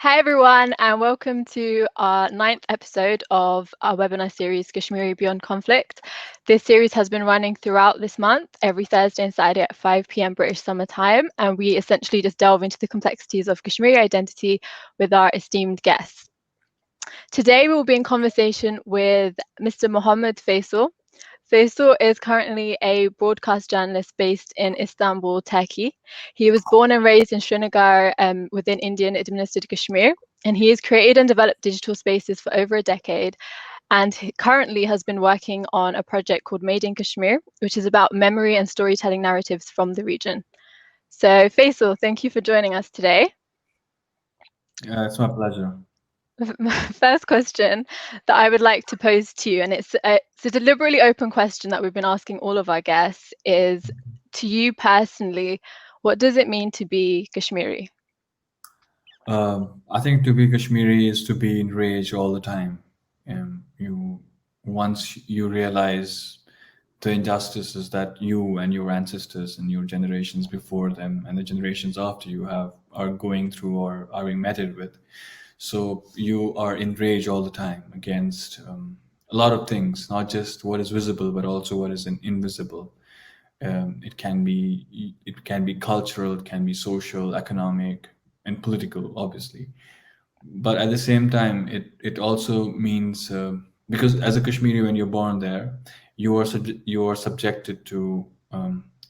Hi everyone, and welcome to our 9th episode of our webinar series, Kashmiri Beyond Conflict. This series has been running throughout this month, every Thursday and Saturday at 5 p.m. British Summer Time, and we essentially just delve into the complexities of Kashmiri identity with our esteemed guests. Today we will be in conversation with Mr. Muhammad Faysal. Faisal is currently a broadcast journalist based in Istanbul, Turkey. He was born and raised in Srinagar within Indian-administered Kashmir, and he has created and developed digital spaces for over a decade, and he currently has been working on a project called Made in Kashmir, which is about memory and storytelling narratives from the region. So Faisal, thank you for joining us today. It's my pleasure. First question that I would like to pose to you, and it's a deliberately open question that we've been asking all of our guests, is to you personally, what does it mean to be Kashmiri? I think to be Kashmiri is to be enraged all the time. Once you realize the injustices that you and your ancestors and your generations before them and the generations after you are going through or are being met with. So you are enraged all the time against a lot of things, not just what is visible, but also what is invisible. It can be cultural, it can be social, economic, and political, obviously. But at the same time, it also means because as a Kashmiri, when you're born there, you are subjected to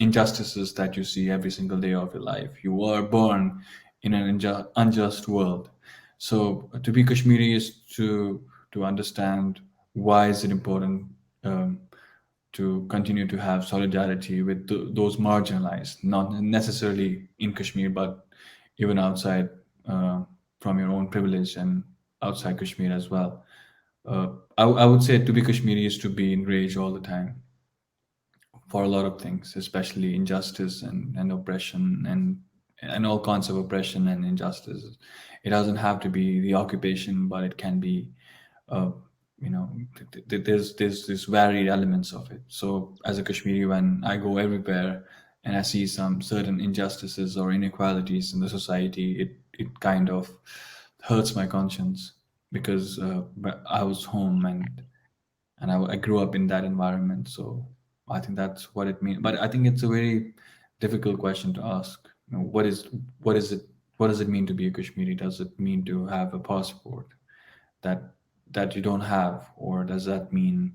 injustices that you see every single day of your life. You are born in an unjust world. So to be Kashmiri is to understand why is it important to continue to have solidarity with those marginalized, not necessarily in Kashmir, but even outside from your own privilege and outside Kashmir as well. I would say to be Kashmiri is to be enraged all the time for a lot of things, especially injustice and oppression and all kinds of oppression and injustice. It doesn't have to be the occupation, but it can be uh, there's this varied elements of it. So as a Kashmiri, when I go everywhere and I see some certain injustices or inequalities in the society, it kind of hurts my conscience because I was home and I grew up in that environment. So I think that's what it means. But I think it's a very difficult question to ask. What is it? What does it mean to be a Kashmiri? Does it mean to have a passport that that you don't have, or does that mean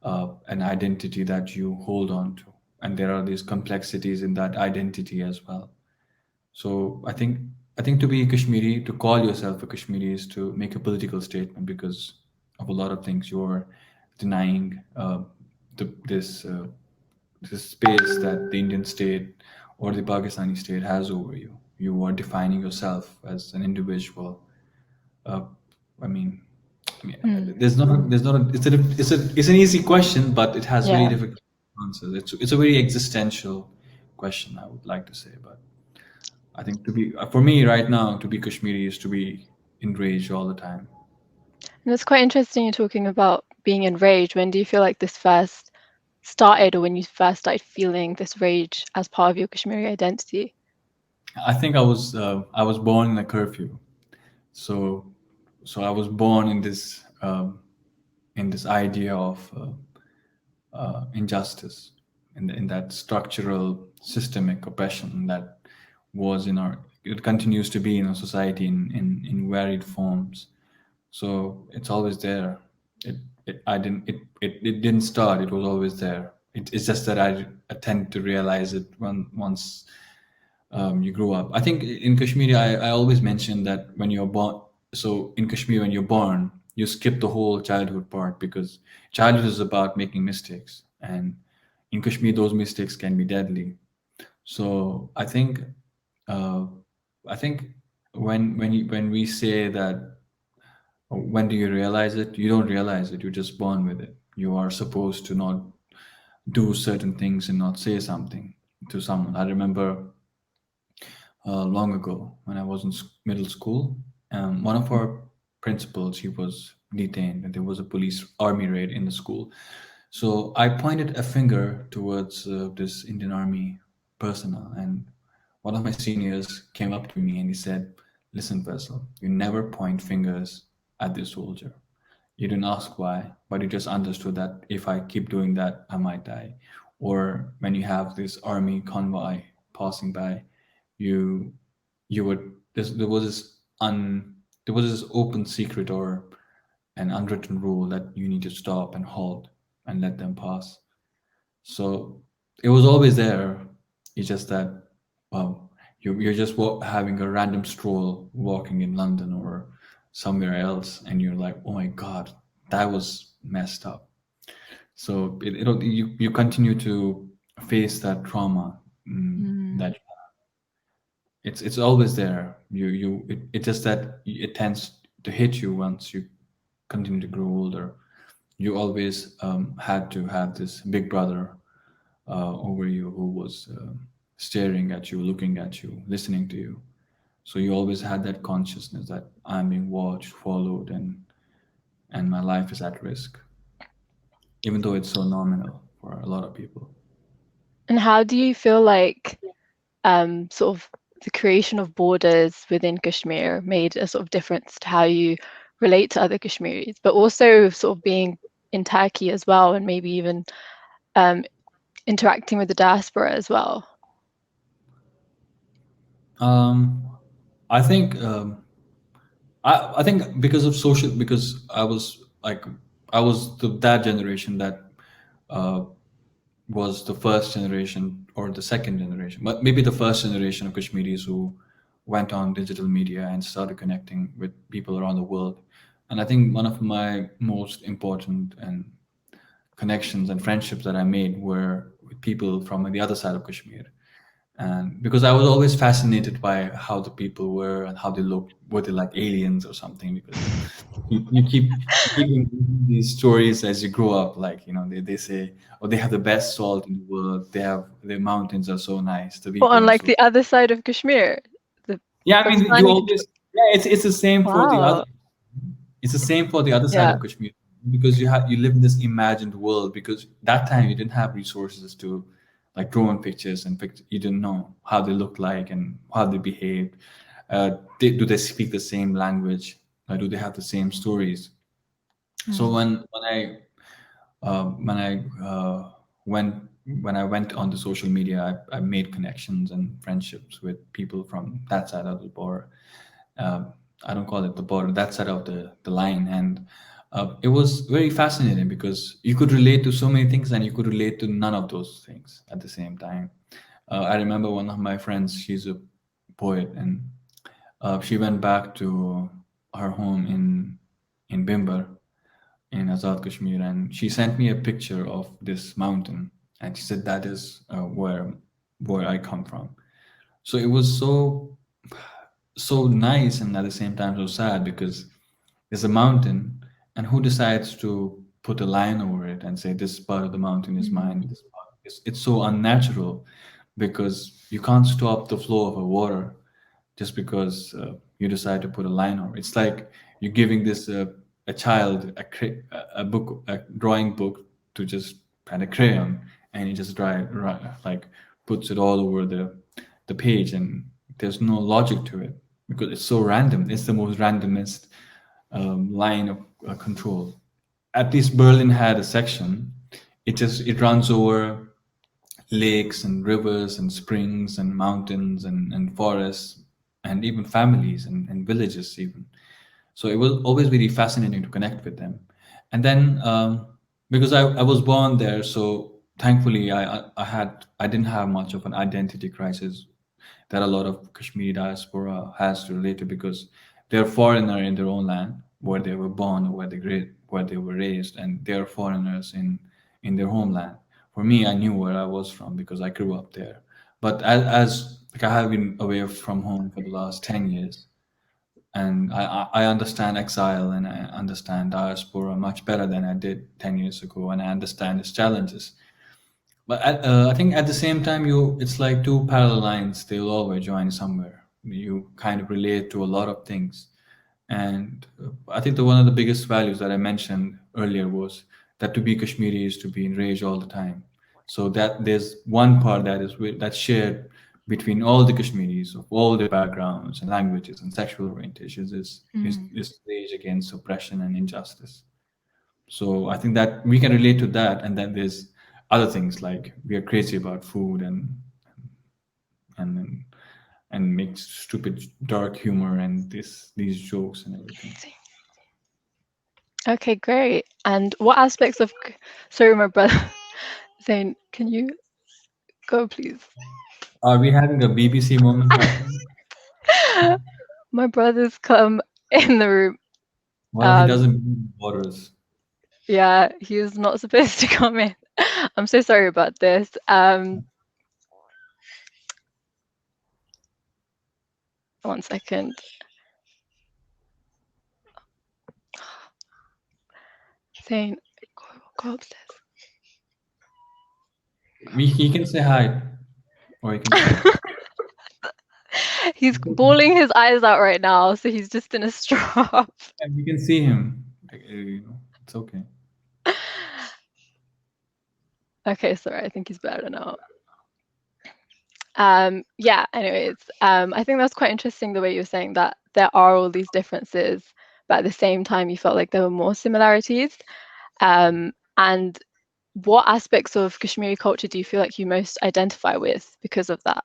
an identity that you hold on to? And there are these complexities in that identity as well. So I think to be a Kashmiri, to call yourself a Kashmiri, is to make a political statement because of a lot of things. You're denying the, this space that the Indian state or the Pakistani state has over you. You are defining yourself as an individual. Uh, I mean, Mm. it's an easy question, but it has very Yeah. difficult answers. It's a very existential question, I would like to say. But I think to be for me right now, to be Kashmiri is to be enraged all the time. And it's quite interesting you're talking about being enraged. When do you feel like this first started, or when you first started feeling this rage as part of your Kashmiri identity? I think I was born in a curfew, so so I was born in this idea of injustice, in that structural systemic oppression that was in our it continues to be in our society in varied forms. So it's always there. It didn't start. It was always there. It's just that I tend to realize it once you grew up. I think in Kashmir, I always mention that when you're born, so in Kashmir, when you're born, you skip the whole childhood part because childhood is about making mistakes. And in Kashmir, those mistakes can be deadly. So uh, I think when we say that, when do you realize it? You don't realize it. You're just born with it. You are supposed to not do certain things and not say something to someone. I remember long ago when I was in middle school. One of our principals, he was detained, and there was a police army raid in the school. So I pointed a finger towards this Indian Army personnel, and one of my seniors came up to me and he said, Listen, Faisal, you never point fingers at the soldier. You didn't ask why, but you just understood that if I keep doing that, I might die. Or when you have this army convoy passing by, you you would there was there was this open secret or an unwritten rule that you need to stop and halt and let them pass. So it was always there. It's just that, well, you're just having a random stroll walking in London or somewhere else, and you're like, oh my God, that was messed up. So you continue to face that trauma, Mm. that it's always there. It's just that it tends to hit you once you continue to grow older. You always had to have this big brother over you who was staring at you, looking at you, listening to you. So you always had that consciousness that I'm being watched, followed, and my life is at risk, even though it's so nominal for a lot of people. And how do you feel like sort of the creation of borders within Kashmir made a sort of difference to how you relate to other Kashmiris, but also sort of being in Turkey as well, and maybe even um, interacting with the diaspora as well? Um, I think I think because of social, because I was that generation that uh, was the first generation or the second generation, but maybe the first generation of Kashmiris who went on digital media and started connecting with people around the world. And I think one of my most important and connections and friendships that I made were with people from the other side of Kashmir. And because I was always fascinated by how the people were and how they looked, were they like aliens or something? Because you keep hearing these stories as you grow up. Like, they say, oh, they have the best salt in the world. They have the mountains are so nice. The But people on are like so, the other side of Kashmir, the yeah. I mean, you Pakistani always, control. yeah. It's the same for the other. Wow. It's the same for the other side Yeah. of Kashmir, because you live in this imagined world, because that time you didn't have resources to like drone pictures and you didn't know how they look like and how they behaved. Do they speak the same language? Do they have the same stories? So Mm. when I went when I went on the social media, I made connections and friendships with people from that side of the border. I don't call it the border, that side of the line, and it was very fascinating because you could relate to so many things and you could relate to none of those things at the same time. I remember one of my friends; she's a poet, and she went back to her home in Bimbar in Azad Kashmir, and she sent me a picture of this mountain, and she said that is where I come from. So it was so nice and at the same time so sad, because there's a mountain, and who decides to put a line over it and say this part of the mountain is mine? Mm. This part it's so unnatural, because you can't stop the flow of a water just because you decide to put a line over. It's like you're giving this a child a book, a drawing book, to just and a crayon, and he just like puts it all over the page, and there's no logic to it because it's so random. It's the most randomest line of control. At least Berlin had a section. It runs over lakes and rivers and springs and mountains and forests and even families and villages even. So it was always very fascinating to connect with them. And then because I was born there, so thankfully I didn't have much of an identity crisis that a lot of Kashmiri diaspora has to relate to, because they're foreigner in their own land where they were born or where they were raised, and they're foreigners in their homeland. For me, I knew where I was from because I grew up there. But as like I have been away from home for the last 10 years, and I understand exile and I understand diaspora much better than I did 10 years ago, and I understand its challenges. But I think at the same time, it's like two parallel lines. They'll always join somewhere. You kind of relate to a lot of things, and I think one of the biggest values that I mentioned earlier was that to be Kashmiri is to be enraged all the time. So that there's one part that's shared between all the Kashmiris of all their backgrounds and languages and sexual orientations Mm. is rage against oppression and injustice. So I think that we can relate to that, and then there's other things like we are crazy about food and and make stupid dark humor and these jokes and everything. Okay, great. And what aspects of sorry, my brother Zane, can you go please? Are we having a BBC moment right now? My brother's come in the room. Well, he Um, doesn't mean borders. yeah, he's not supposed to come in. I'm so sorry about this. One second. Zane, go upstairs. He can say hi, or he can speak. He's bawling his eyes out right now, so he's just in a straw. And we can see him. It's okay. Okay, sorry, I think he's better now. Yeah, anyways, I think that's quite interesting the way you're saying that there are all these differences, but at the same time you felt like there were more similarities. And what aspects of Kashmiri culture do you feel like you most identify with because of that?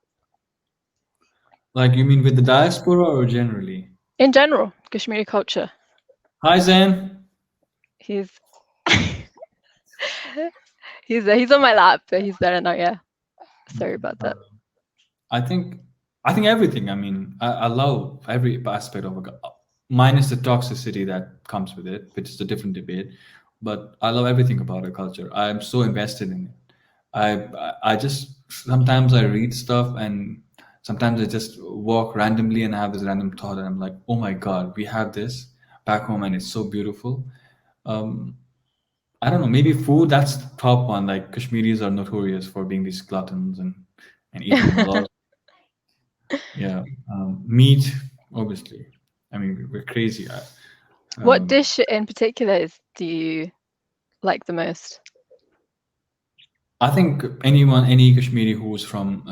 Like, you mean with the diaspora or generally? In general, Kashmiri culture. Hi, Zen. He's he's on my lap, but he's better now, yeah. Sorry Okay. about that. I think I think everything. I mean, I love every aspect of minus the toxicity that comes with it, which is a different debate. But I love everything about a culture. I'm so invested in it. I just sometimes I read stuff and sometimes I just walk randomly and I have this random thought and I'm like, oh my god, we have this back home and it's so beautiful. Um, I don't know, maybe food. That's the top one. Like Kashmiris are notorious for being these gluttons and eating a lot. Yeah, meat, obviously. I mean, we're crazy. What Um, dish in particular do you like the most? I think any Kashmiri who's from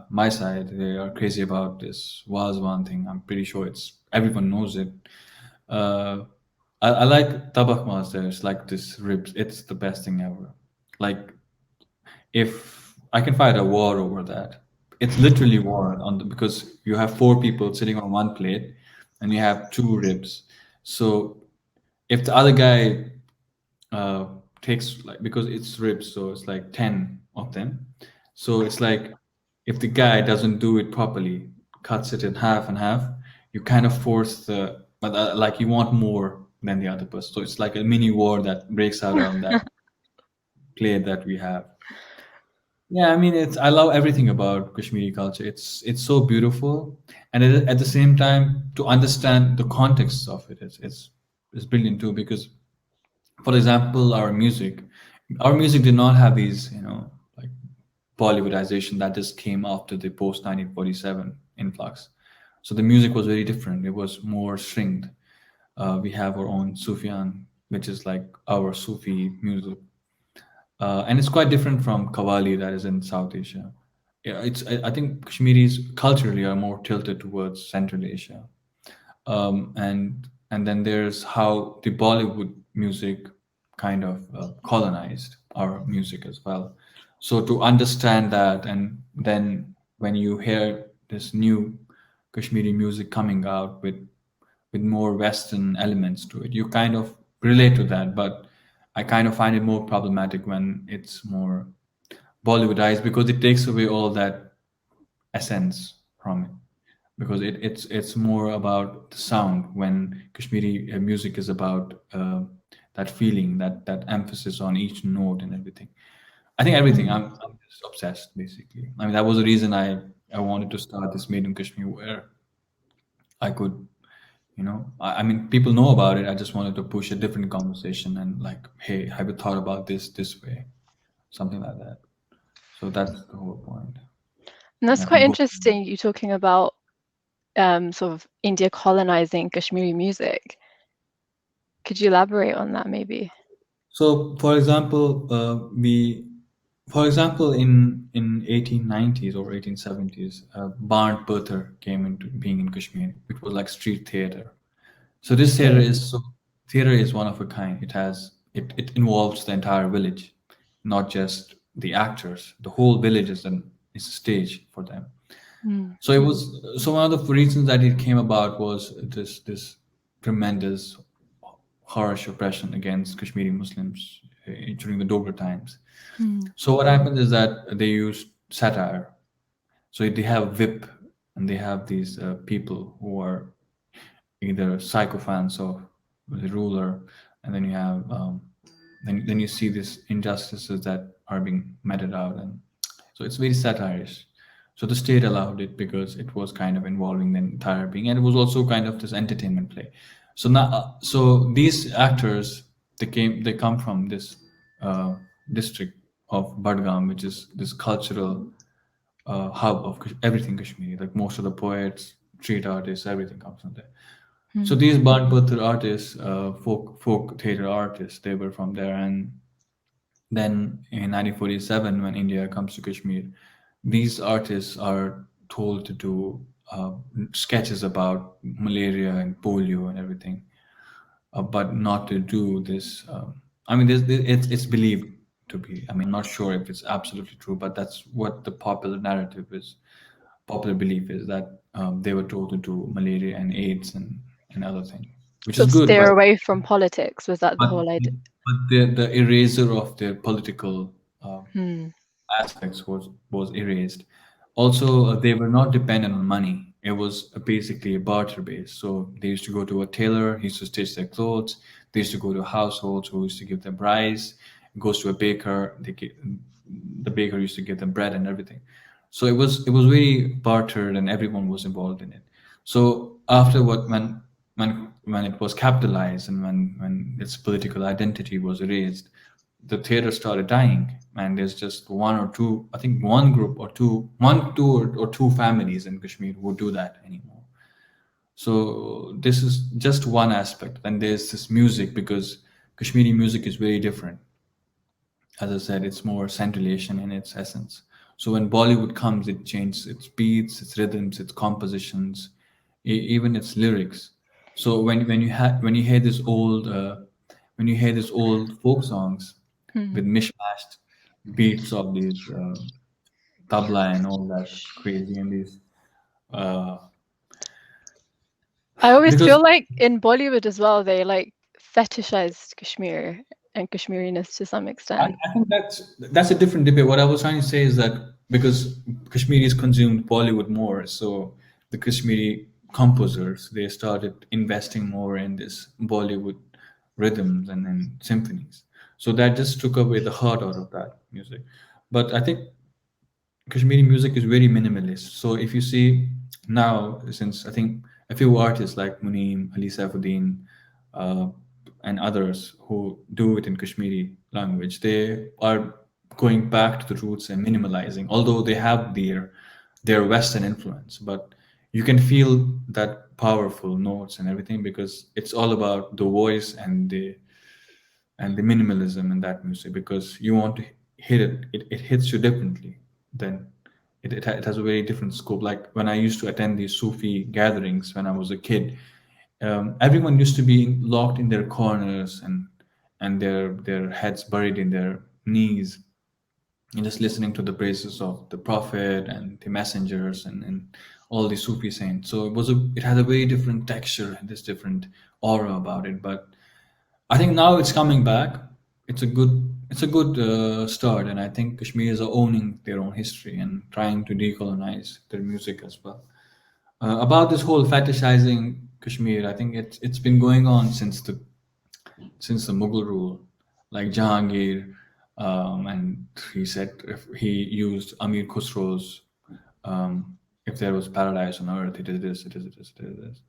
my side, they are crazy about this Wazwan thing. I'm pretty sure it's everyone knows it. Uh, I like tabak mas there. It's like this ribs. It's the best thing ever. Like if I can fight a war over that, it's literally war on because you have four people sitting on one plate, and you have two ribs. So if the other guy uh, takes like because it's ribs, so it's like 10 of them. So it's like if the guy doesn't do it properly, cuts it in half and half, you kind of force the but like you want more than the other person. So it's like a mini war that breaks out on that plate that we have. Yeah, I mean, it's I love everything about Kashmiri culture. It's so beautiful, and at the same time, to understand the context of it, it's brilliant too. Because, for example, our music did not have these, like Bollywoodization that just came after the post 1947 influx. So the music was very different. It was more stringed. We have our own Sufyan, which is like our Sufi music, and it's quite different from Qawwali that is in South Asia. Yeah, I think Kashmiris culturally are more tilted towards Central Asia, and then there's how the Bollywood music kind of colonized our music as well. So to understand that, and then when you hear this new Kashmiri music coming out with more Western elements to it. You kind of relate to that, but I kind of find it more problematic when it's more Bollywoodized because it takes away all that essence from it. Because it's more about the sound when Kashmiri music is about that feeling, that emphasis on each note and everything. I think everything. Mm. I'm just obsessed basically. I mean that was the reason I wanted to start this Made in Kashmir where I could I mean people know about it. I just wanted to push a different conversation and like, hey, have you thought about this way, something like that. So that's the whole point. And that's I quite think both. interesting, you talking about sort of India colonizing Kashmiri music. Could you elaborate on that maybe? So for example, we For example, in 1890s or 1870s, Barn Burther came into being in Kashmir. It was like street theater. So this Okay. theater is one of a kind. It involves the entire village, not just the actors. The whole village is a stage for them. Mm. So one of the reasons that it came about was this tremendous harsh oppression against Kashmiri Muslims during the Dogra times. Mm. So what happens is that they use satire. So they have whip, and they have these people who are either sycophants of the ruler, and then you have then you see these injustices that are being meted out, and so it's very satirish. So the state allowed it because it was kind of involving the entire being, and it was also kind of this entertainment play. So now, so these actors, they come from this uh, district of Badgam, which is this cultural hub of everything Kashmiri. Like most of the poets, street artists, everything comes from there. So Mm. these Bhadpatra artists, folk theater artists, they were from there. And then in 1947, when India comes to Kashmir, these artists are told to do sketches about malaria and polio and everything, but not to do this. I mean, it's believed to be. I mean, I'm not sure if it's absolutely true, but that's what the popular narrative is. Popular belief is that they were told to do malaria and AIDS and other things, which is Sort of good, steer away from politics. Was that the but, whole idea? but the eraser of their political Hmm. aspects was erased. Also, they were not dependent on money. It was basically a barter base. So they used to go to a tailor, he used to stitch their clothes. They used to go to households who used to give them rice. Goes to a baker, the baker used to give them bread and everything. So it was very bartered, and everyone was involved in it. So after when it was capitalized, and when its political identity was erased, the theater started dying, and there's just one or two, I think one group or two, or two families in Kashmir who do that anymore. So this is just one aspect. And there's this music, because Kashmiri music is very different. As I said, it's more Central Asian in its essence. So when Bollywood comes, it changes its beats, its rhythms, its compositions, even its lyrics. So when you hear this old folk songs Hmm. with mishmashed beats of these tabla and all that crazy, and these uh, I always because feel like in Bollywood as well, they like fetishized Kashmir and Kashmiriness to some extent. I think that's a different debate. What I was trying to say is that because Kashmiris consumed Bollywood more, so the Kashmiri composers, they started investing more in this Bollywood rhythms and symphonies. So that just took away the heart out of that music. But I think Kashmiri music is very minimalist. So if you see now, since I think a few artists like Muneem, Ali Saifuddin, uh, and others who do it in Kashmiri language, they are going back to the roots and minimalizing, although they have their Western influence. But you can feel that powerful notes and everything, because it's all about the voice and the minimalism in that music, because you want to hit it hits you differently. Then it has a very different scope. Like when I used to attend these Sufi gatherings when I was a kid, everyone used to be locked in their corners, and their heads buried in their knees, and just listening to the praises of the prophet and the messengers, and all the Sufi saints. So it had a very different texture and this different aura about it. But I think now it's coming back. It's a good start, and I think Kashmiris are owning their own history and trying to decolonize their music as well. About this whole fetishizing Kashmir, I think it's been going on since the Mughal rule, like Jahangir, and he said if he used Amir Khusro's, if there was paradise on earth, it is this, it is this, it is this.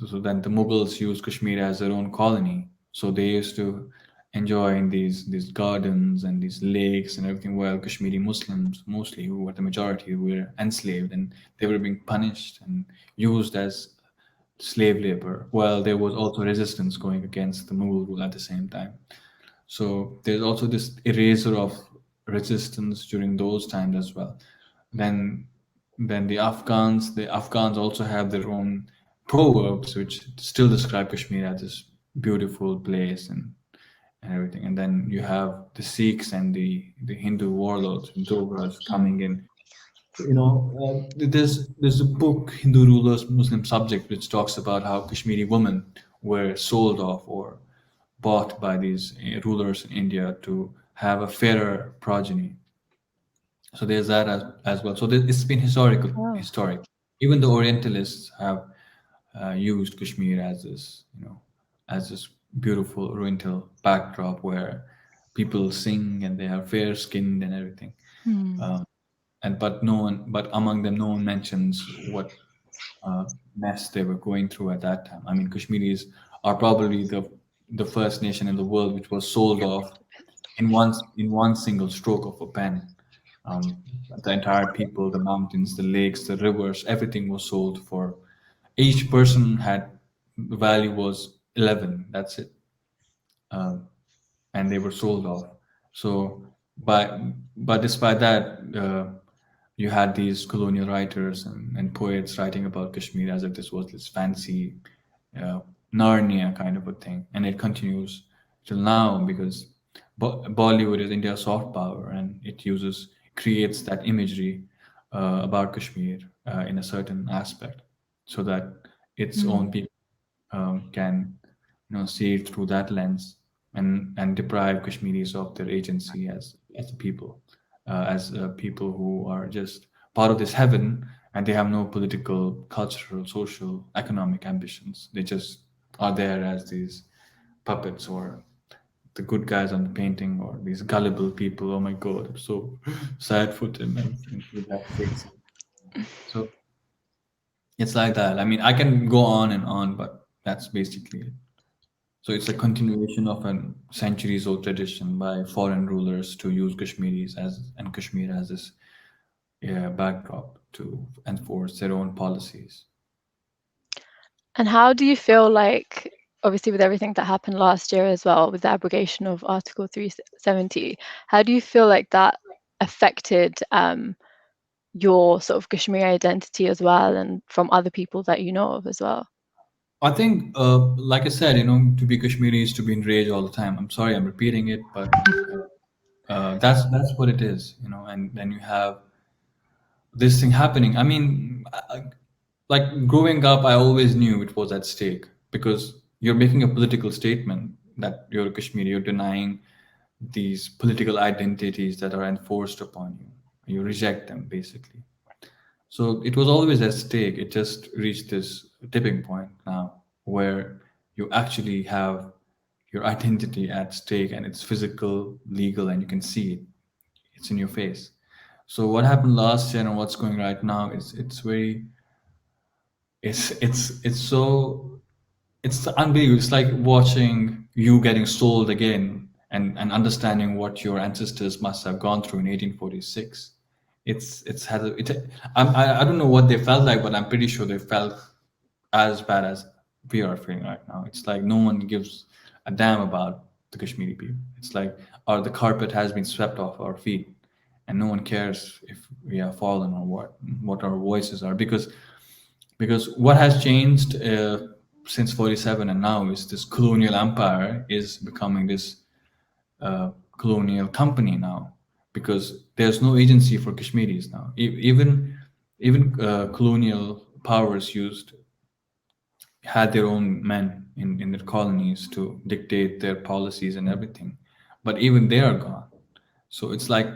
So then the Mughals used Kashmir as their own colony. So they used to enjoy in these gardens and these lakes and everything, while Kashmiri Muslims, mostly who were the majority, were enslaved, and they were being punished and used as slave labor. While there was also resistance going against the Mughal rule at the same time. So there's also this eraser of resistance during those times as well. Then the Afghans also have their own proverbs which still describe Kashmir as this beautiful place and everything. And then you have the Sikhs and the Hindu warlords, Dogras coming in. There's a book, Hindu Rulers, Muslim Subject, which talks about how Kashmiri women were sold off or bought by these rulers in India to have a fairer progeny. So there's that as well. So it's been Oh. historic. Even the Orientalists have used Kashmir as this, as this beautiful Oriental backdrop where people sing and they are fair skinned and everything. Hmm. But among them, no one mentions what mess they were going through at that time. I mean, Kashmiris are probably the first nation in the world which was sold off in one single stroke of a pen. Um, the entire people, the mountains, the lakes, the rivers, everything was sold for. Each person had the value was 11. That's it. And they were sold off. So, but despite that, you had these colonial writers and poets writing about Kashmir as if this was this fancy uh, Narnia kind of a thing, and it continues till now because Bollywood is India's soft power, and it creates that imagery about Kashmir in a certain aspect, so that its Hmm. own people can see it through that lens and deprive Kashmiris of their agency as a people, as people who are just part of this heaven and they have no political, cultural, social, economic ambitions. They just are there as these puppets or the good guys on the painting or these gullible people. Oh my God, I'm so sad for them and with that face. So it's like that. I mean, I can go on, but that's basically it. So it's a continuation of a centuries-old tradition by foreign rulers to use Kashmiris and Kashmir as this backdrop to enforce their own policies. And how do you feel like, obviously, with everything that happened last year as well, with the abrogation of Article 370, how do you feel like that affected your sort of Kashmiri identity as well, and from other people that you know of as well? I think, like I said, to be Kashmiri is to be enraged all the time. I'm sorry, I'm repeating it, but that's what it is, And then you have this thing happening. I mean, like growing up, I always knew it was at stake because you're making a political statement that you're Kashmiri, you're denying these political identities that are enforced upon you. You reject them basically. So it was always at stake. It just reached this tipping point now where you actually have your identity at stake and it's physical, legal, and you can see it. It's in your face. So what happened last year and what's going right now is it's unbelievable. It's like watching you getting sold again and understanding what your ancestors must have gone through in 1846. It's had a, it. I don't know what they felt like, but I'm pretty sure they felt as bad as we are feeling right now. It's like no one gives a damn about the Kashmiri people. It's like the carpet has been swept off our feet, and no one cares if we have fallen or what our voices are because what has changed since 47 and now is this colonial empire is becoming this colonial company now because there's no agency for Kashmiris now. Even colonial powers used had their own men in their colonies to dictate their policies and everything, but even they are gone. So it's like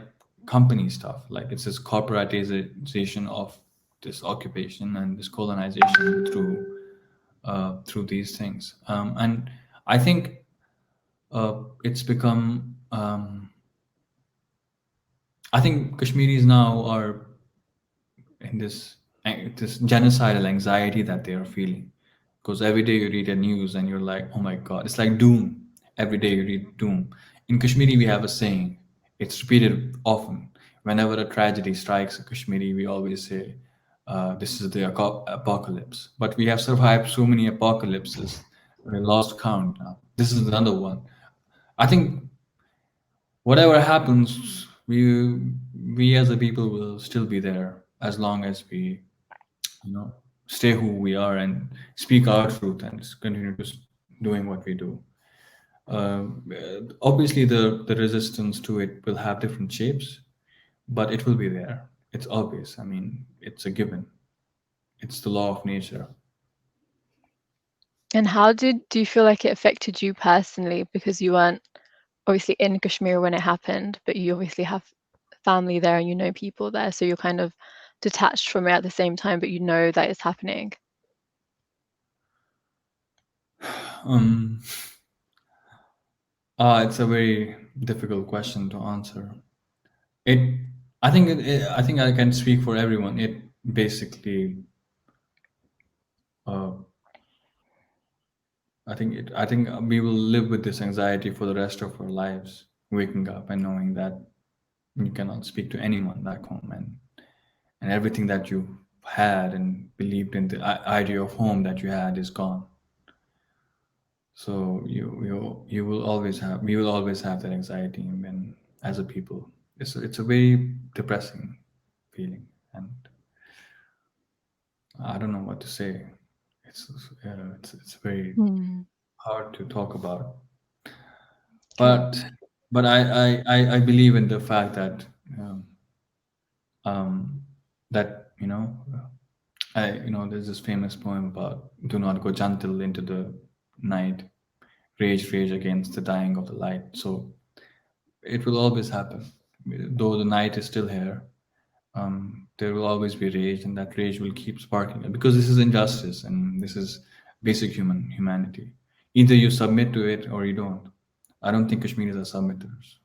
company stuff. Like it's this corporatization of this occupation and this colonization through these things. And I think it's become. I think Kashmiris now are in this genocidal anxiety that they are feeling because every day you read the news and you're like, oh my god, it's like doom. Every day you read doom. In Kashmiri we have a saying, it's repeated often. Whenever a tragedy strikes a Kashmiri, we always say this is the apocalypse, but we have survived so many apocalypses we lost count now. This is another one. I think whatever happens, we we as a people will still be there as long as we, you know, stay who we are and speak our truth and continue to doing what we do. Obviously, the resistance to it will have different shapes, but it will be there. It's obvious. I mean, it's a given. It's the law of nature. And how do you feel like it affected you personally? Because you weren't obviously in Kashmir when it happened, but you obviously have family there and you know people there, so you're kind of detached from it at the same time, but you know that it's happening. Um, it's a very difficult question to answer. It, I think I can speak for everyone. It basically, uh, I think we will live with this anxiety for the rest of our lives, waking up and knowing that you cannot speak to anyone back home, and everything that you had and believed in, the idea of home that you had is gone. So you will always have, we will always have that anxiety when, as a people, it's a very depressing feeling, and I don't know what to say. It's very Hmm. hard to talk about, Okay. but I believe in the fact that um, um, that there's this famous poem about do not go gentle into the night, rage against the dying of the light. So it will always happen, though the night is still here. There will always be rage, and that rage will keep sparking because this is injustice and this is basic humanity. Either you submit to it or you don't. I don't think Kashmiris are submitters.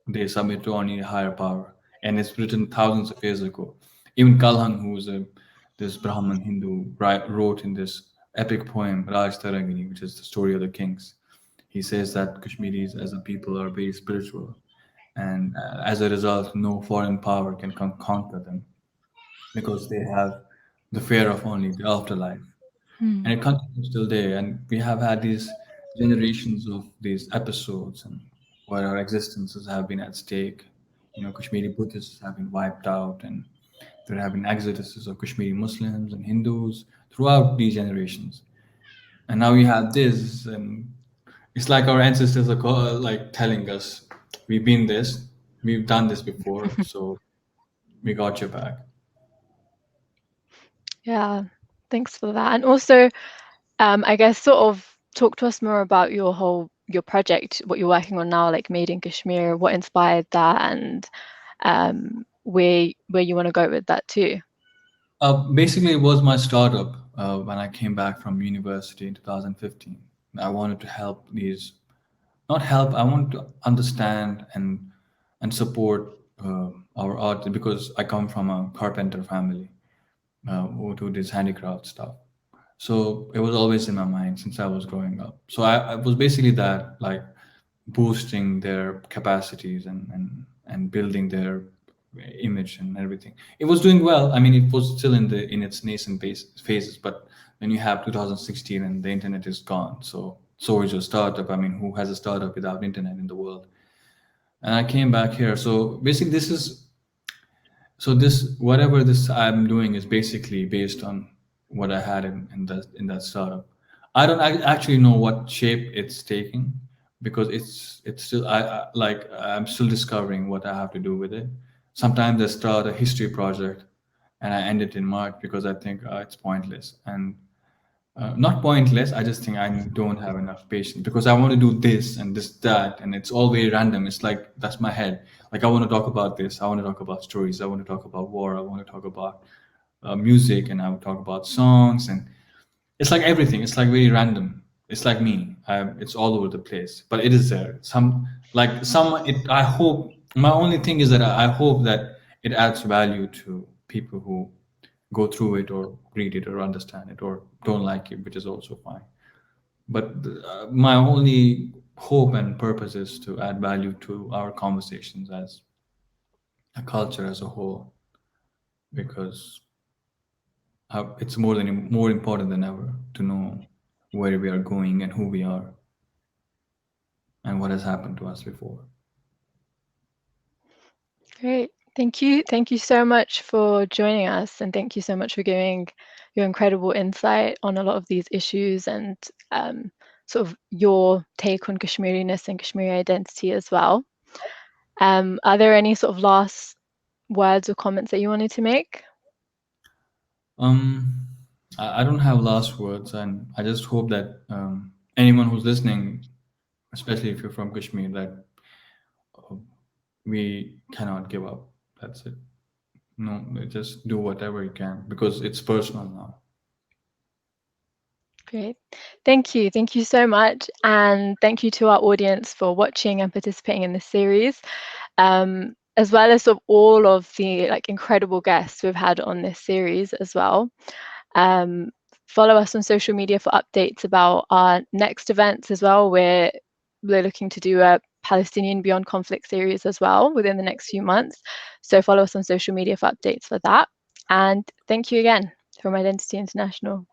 They submit to only a higher power, and it's written thousands of years ago. Even Kalhan, who's this Brahmin Hindu, wrote in this epic poem Raj Tarangini, which is the story of the kings. He says that Kashmiris as a people are very spiritual, and as a result, no foreign power can conquer them because they have the fear of only the afterlife. And Hmm. it continues till day. And we have had these generations of these episodes and where our existences have been at stake. You know, Kashmiri Buddhists have been wiped out, and there have been exoduses of Kashmiri Muslims and Hindus throughout these generations. And now we have this, and it's like our ancestors are like telling us, "We've been this, we've done this before, so we got your back." Yeah, thanks for that. And also, I guess sort of talk to us more about your project, what you're working on now, like Made in Kashmir, what inspired that, and where you want to go with that too. Basically, it was my startup when I came back from university in 2015. I wanted to help these, not help, I wanted to understand and support our art because I come from a carpenter family who do this handicraft stuff. So it was always in my mind since I was growing up. So I was basically that, like boosting their capacities and building their image and everything. It was doing well. I mean, it was still in its nascent phases, but when you have 2016 and the internet is gone, so is your startup. I mean, who has a startup without internet in the world? And I came back here. So basically, this whatever this I'm doing is basically based on what I had in that startup. I don't actually know what shape it's taking because it's still I'm still discovering what I have to do with it. Sometimes I start a history project and I end it in March because I think it's pointless, and not pointless. I just think I don't have enough patience because I want to do this and this that, and it's all very random. It's like that's my head. Like I want to talk about this. I want to talk about stories. I want to talk about war. I want to talk about music, and I will talk about songs, and it's like everything. It's like very random. It's like me. It's all over the place, but it is there. Some. I hope. My only thing is that I hope that it adds value to people who go through it or read it or understand it or don't like it, which is also fine. But my only hope and purpose is to add value to our conversations as a culture as a whole, because it's more important than ever to know where we are going and who we are and what has happened to us before. Great. Thank you. Thank you so much for joining us, and thank you so much for giving your incredible insight on a lot of these issues and sort of your take on Kashmiriness and Kashmiri identity as well. Are there any sort of last words or comments that you wanted to make? Um, I don't have last words, and I just hope that anyone who's listening, especially if you're from Kashmir, that we cannot give up. That's it. No, just do whatever you can because it's personal now. Great. Thank you. Thank you so much. And thank you to our audience for watching and participating in this series, as well as of all of the incredible guests we've had on this series as well. Follow us on social media for updates about our next events as well. We're looking to do a Palestinian Beyond Conflict series as well within the next few months. So follow us on social media for updates for that. And thank you again from Identity International.